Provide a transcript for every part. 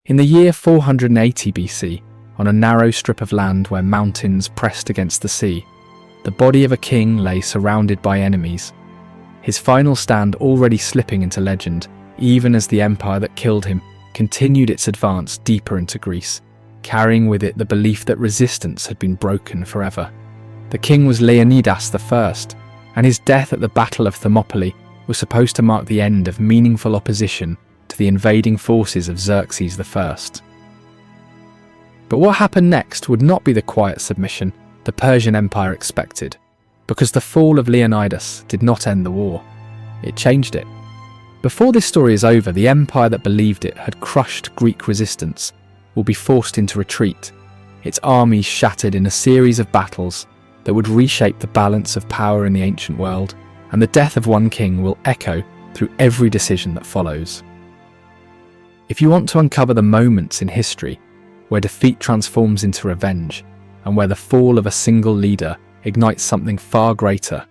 In the year 480 BC, on a narrow strip of land where mountains pressed against the sea, the body of a king lay surrounded by enemies, his final stand already slipping into legend, even as the empire that killed him continued its advance deeper into Greece, carrying with it the belief that resistance had been broken forever. The king was Leonidas I, and his death at the Battle of Thermopylae was supposed to mark the end of meaningful opposition to the invading forces of Xerxes I. But what happened next would not be the quiet submission the Persian Empire expected, because the fall of Leonidas did not end the war. It changed it. Before this story is over, the empire that believed it had crushed Greek resistance will be forced into retreat, its armies shattered in a series of battles that would reshape the balance of power in the ancient world, and the death of one king will echo through every decision that follows. If you want to uncover the moments in history where defeat transforms into revenge, and where the fall of a single leader ignites something far greater,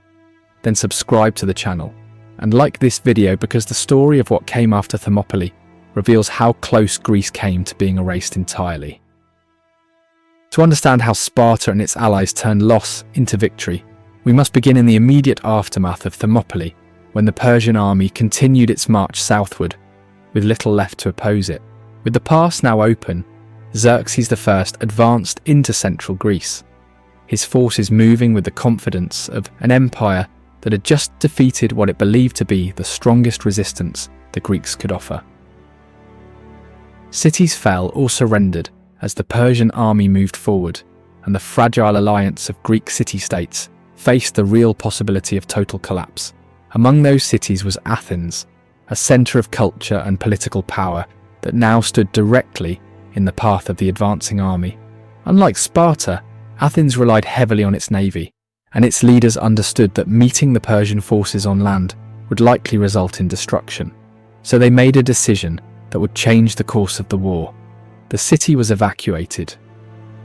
then subscribe to the channel and like this video, because the story of what came after Thermopylae reveals how close Greece came to being erased entirely. To understand how Sparta and its allies turned loss into victory, we must begin in the immediate aftermath of Thermopylae, when the Persian army continued its march southward, with little left to oppose it. With the pass now open, Xerxes I advanced into central Greece, his forces moving with the confidence of an empire that had just defeated what it believed to be the strongest resistance the Greeks could offer. Cities fell or surrendered as the Persian army moved forward, and the fragile alliance of Greek city-states faced the real possibility of total collapse. Among those cities was Athens, a centre of culture and political power that now stood directly in the path of the advancing army. Unlike Sparta, Athens relied heavily on its navy, and its leaders understood that meeting the Persian forces on land would likely result in destruction. So they made a decision that would change the course of the war. The city was evacuated.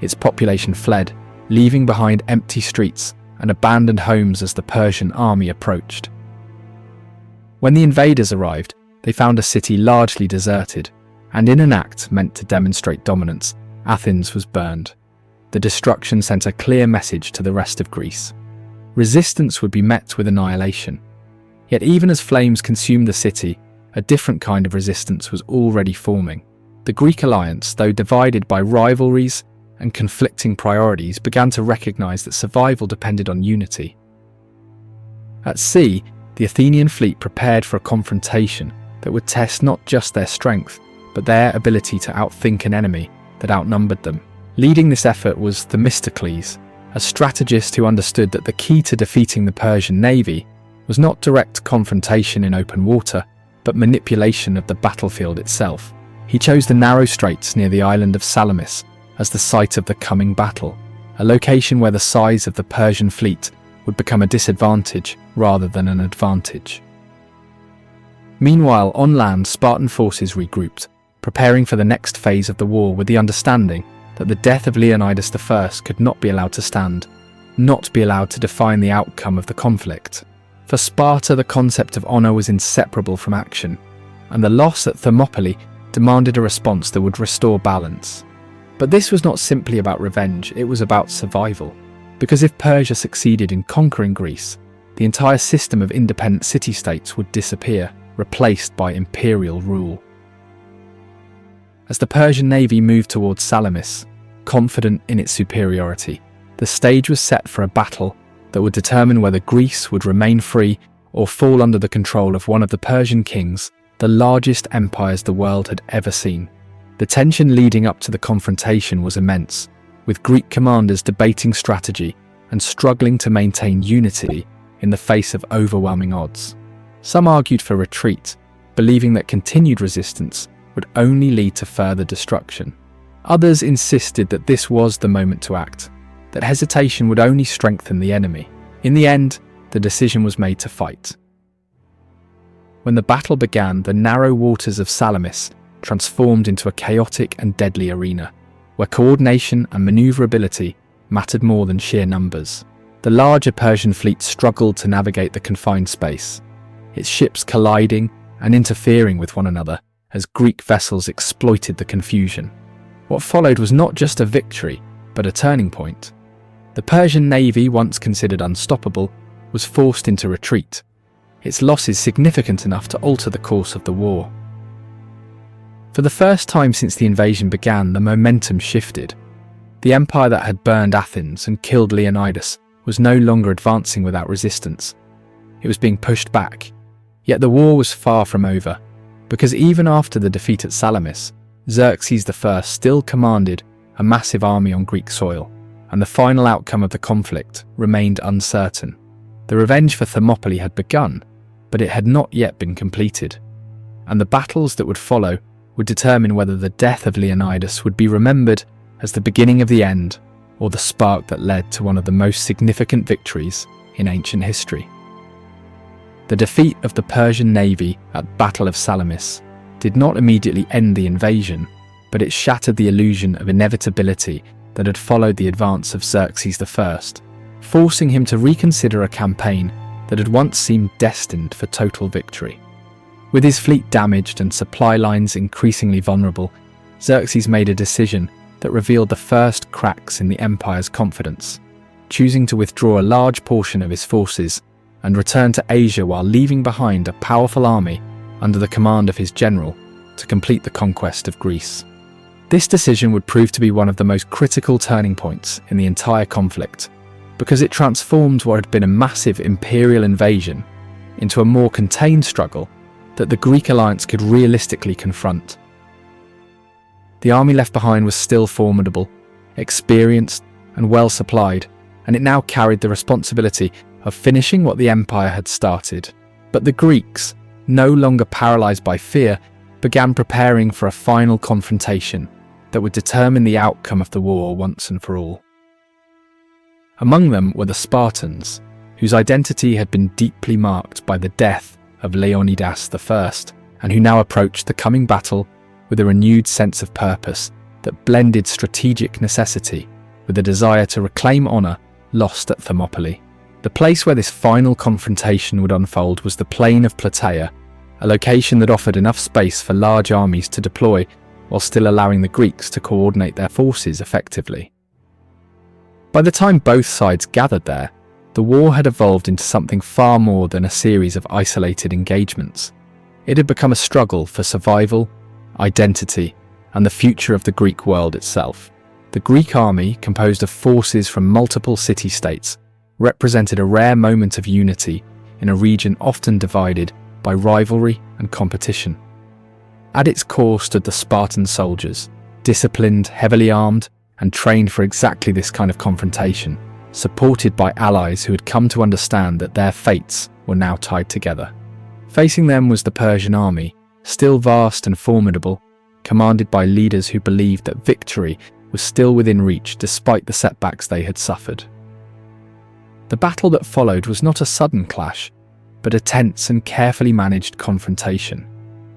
Its population fled, leaving behind empty streets and abandoned homes as the Persian army approached. When the invaders arrived, they found a city largely deserted, and in an act meant to demonstrate dominance, Athens was burned. The destruction sent a clear message to the rest of Greece. Resistance would be met with annihilation. Yet even as flames consumed the city, a different kind of resistance was already forming. The Greek alliance, though divided by rivalries and conflicting priorities, began to recognize that survival depended on unity. At sea, the Athenian fleet prepared for a confrontation that would test not just their strength, but their ability to outthink an enemy that outnumbered them. Leading this effort was Themistocles, a strategist who understood that the key to defeating the Persian navy was not direct confrontation in open water, but manipulation of the battlefield itself. He chose the narrow straits near the island of Salamis as the site of the coming battle, a location where the size of the Persian fleet would become a disadvantage rather than an advantage. Meanwhile, on land, Spartan forces regrouped, preparing for the next phase of the war with the understanding that the death of Leonidas I could not be allowed to stand, not be allowed to define the outcome of the conflict. For Sparta, the concept of honour was inseparable from action, and the loss at Thermopylae demanded a response that would restore balance. But this was not simply about revenge, it was about survival. Because if Persia succeeded in conquering Greece, the entire system of independent city-states would disappear, replaced by imperial rule. As the Persian navy moved towards Salamis, confident in its superiority, the stage was set for a battle that would determine whether Greece would remain free or fall under the control of one of the Persian kings, the largest empires the world had ever seen. The tension leading up to the confrontation was immense, with Greek commanders debating strategy and struggling to maintain unity in the face of overwhelming odds. Some argued for retreat, believing that continued resistance would only lead to further destruction. Others insisted that this was the moment to act, that hesitation would only strengthen the enemy. In the end, the decision was made to fight. When the battle began, the narrow waters of Salamis transformed into a chaotic and deadly arena, where coordination and maneuverability mattered more than sheer numbers. The larger Persian fleet struggled to navigate the confined space, its ships colliding and interfering with one another as Greek vessels exploited the confusion. What followed was not just a victory, but a turning point. The Persian navy, once considered unstoppable, was forced into retreat, its losses significant enough to alter the course of the war. For the first time since the invasion began, the momentum shifted. The empire that had burned Athens and killed Leonidas was no longer advancing without resistance. It was being pushed back. Yet the war was far from over, because even after the defeat at Salamis, Xerxes I still commanded a massive army on Greek soil, and the final outcome of the conflict remained uncertain. The revenge for Thermopylae had begun, but it had not yet been completed, and the battles that would follow would determine whether the death of Leonidas would be remembered as the beginning of the end or the spark that led to one of the most significant victories in ancient history. The defeat of the Persian navy at Battle of Salamis did not immediately end the invasion, but it shattered the illusion of inevitability that had followed the advance of Xerxes I, forcing him to reconsider a campaign that had once seemed destined for total victory. With his fleet damaged and supply lines increasingly vulnerable, Xerxes made a decision that revealed the first cracks in the empire's confidence, choosing to withdraw a large portion of his forces and return to Asia while leaving behind a powerful army under the command of his general to complete the conquest of Greece. This decision would prove to be one of the most critical turning points in the entire conflict, because it transformed what had been a massive imperial invasion into a more contained struggle that the Greek alliance could realistically confront. The army left behind was still formidable, experienced, and well supplied, and it now carried the responsibility of finishing what the empire had started. But the Greeks, no longer paralyzed by fear, began preparing for a final confrontation that would determine the outcome of the war once and for all. Among them were the Spartans, whose identity had been deeply marked by the death of Leonidas I, and who now approached the coming battle with a renewed sense of purpose that blended strategic necessity with a desire to reclaim honour lost at Thermopylae. The place where this final confrontation would unfold was the plain of Plataea, a location that offered enough space for large armies to deploy while still allowing the Greeks to coordinate their forces effectively. By the time both sides gathered there, the war had evolved into something far more than a series of isolated engagements. It had become a struggle for survival, identity, and the future of the Greek world itself. The Greek army, composed of forces from multiple city-states, represented a rare moment of unity in a region often divided by rivalry and competition. At its core stood the Spartan soldiers, disciplined, heavily armed, and trained for exactly this kind of confrontation, supported by allies who had come to understand that their fates were now tied together. Facing them was the Persian army, still vast and formidable, commanded by leaders who believed that victory was still within reach despite the setbacks they had suffered. The battle that followed was not a sudden clash, but a tense and carefully managed confrontation,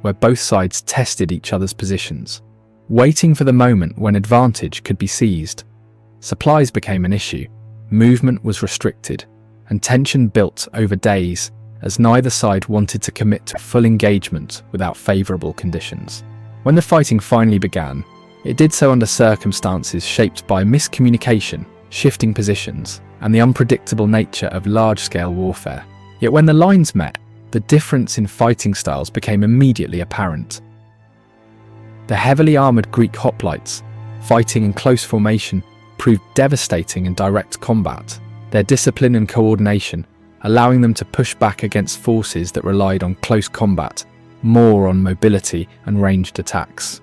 where both sides tested each other's positions, waiting for the moment when advantage could be seized. Supplies became an issue, movement was restricted, and tension built over days as neither side wanted to commit to full engagement without favourable conditions. When the fighting finally began, it did so under circumstances shaped by miscommunication, shifting positions, and the unpredictable nature of large-scale warfare. Yet when the lines met, the difference in fighting styles became immediately apparent. The heavily armoured Greek hoplites, fighting in close formation, proved devastating in direct combat, their discipline and coordination allowing them to push back against forces that relied on close combat, more on mobility and ranged attacks.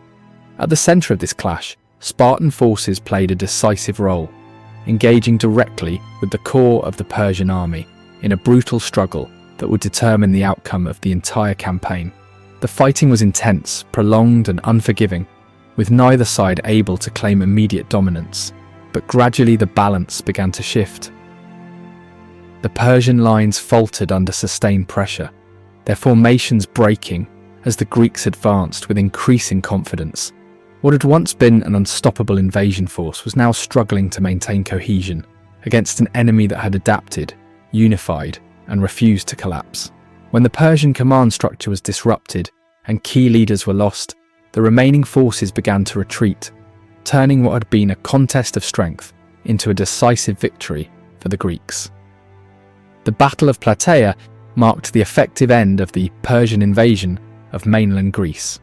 At the centre of this clash, Spartan forces played a decisive role, engaging directly with the core of the Persian army in a brutal struggle that would determine the outcome of the entire campaign. The fighting was intense, prolonged and unforgiving, with neither side able to claim immediate dominance, but gradually the balance began to shift. The Persian lines faltered under sustained pressure, their formations breaking as the Greeks advanced with increasing confidence. What had once been an unstoppable invasion force was now struggling to maintain cohesion against an enemy that had adapted, unified, and refused to collapse. When the Persian command structure was disrupted and key leaders were lost, the remaining forces began to retreat, turning what had been a contest of strength into a decisive victory for the Greeks. The Battle of Plataea marked the effective end of the Persian invasion of mainland Greece.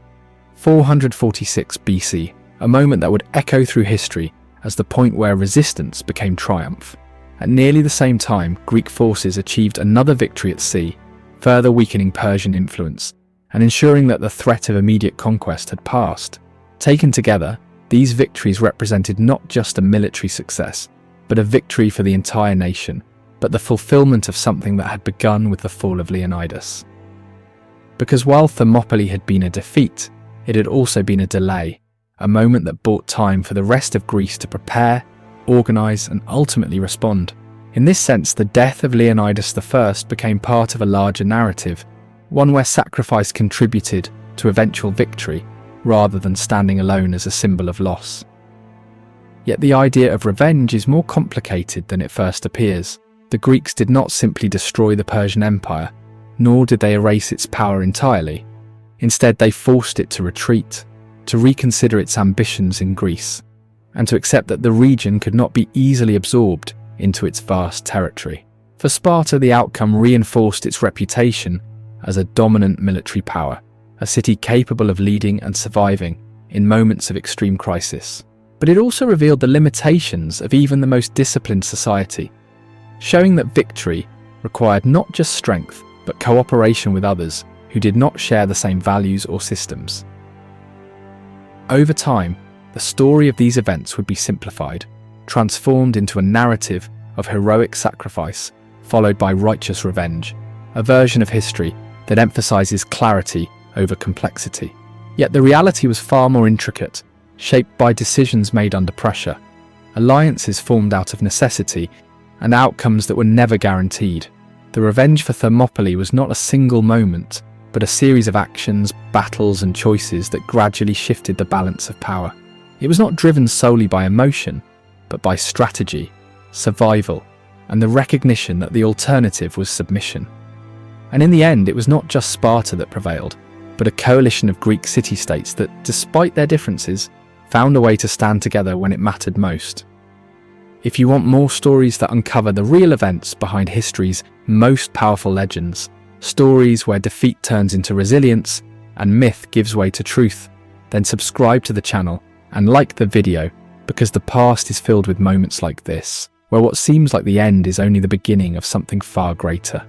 446 BC, a moment that would echo through history as the point where resistance became triumph. At nearly the same time, Greek forces achieved another victory at sea, further weakening Persian influence and ensuring that the threat of immediate conquest had passed. Taken together, these victories represented not just a military success, but a victory for the entire nation, but the fulfillment of something that had begun with the fall of Leonidas. Because while Thermopylae had been a defeat, it had also been a delay, a moment that bought time for the rest of Greece to prepare, organise and ultimately respond. In this sense, the death of Leonidas I became part of a larger narrative, one where sacrifice contributed to eventual victory, rather than standing alone as a symbol of loss. Yet the idea of revenge is more complicated than it first appears. The Greeks did not simply destroy the Persian Empire, nor did they erase its power entirely. Instead, they forced it to retreat, to reconsider its ambitions in Greece, and to accept that the region could not be easily absorbed into its vast territory. For Sparta, the outcome reinforced its reputation as a dominant military power, a city capable of leading and surviving in moments of extreme crisis. But it also revealed the limitations of even the most disciplined society, showing that victory required not just strength, but cooperation with others who did not share the same values or systems. Over time, the story of these events would be simplified, transformed into a narrative of heroic sacrifice, followed by righteous revenge, a version of history that emphasizes clarity over complexity. Yet the reality was far more intricate, shaped by decisions made under pressure, alliances formed out of necessity, and outcomes that were never guaranteed. The revenge for Thermopylae was not a single moment, but a series of actions, battles, and choices that gradually shifted the balance of power. It was not driven solely by emotion, but by strategy, survival, and the recognition that the alternative was submission. And in the end, it was not just Sparta that prevailed, but a coalition of Greek city-states that, despite their differences, found a way to stand together when it mattered most. If you want more stories that uncover the real events behind history's most powerful legends, stories where defeat turns into resilience and myth gives way to truth, then subscribe to the channel and like the video, because the past is filled with moments like this, where what seems like the end is only the beginning of something far greater.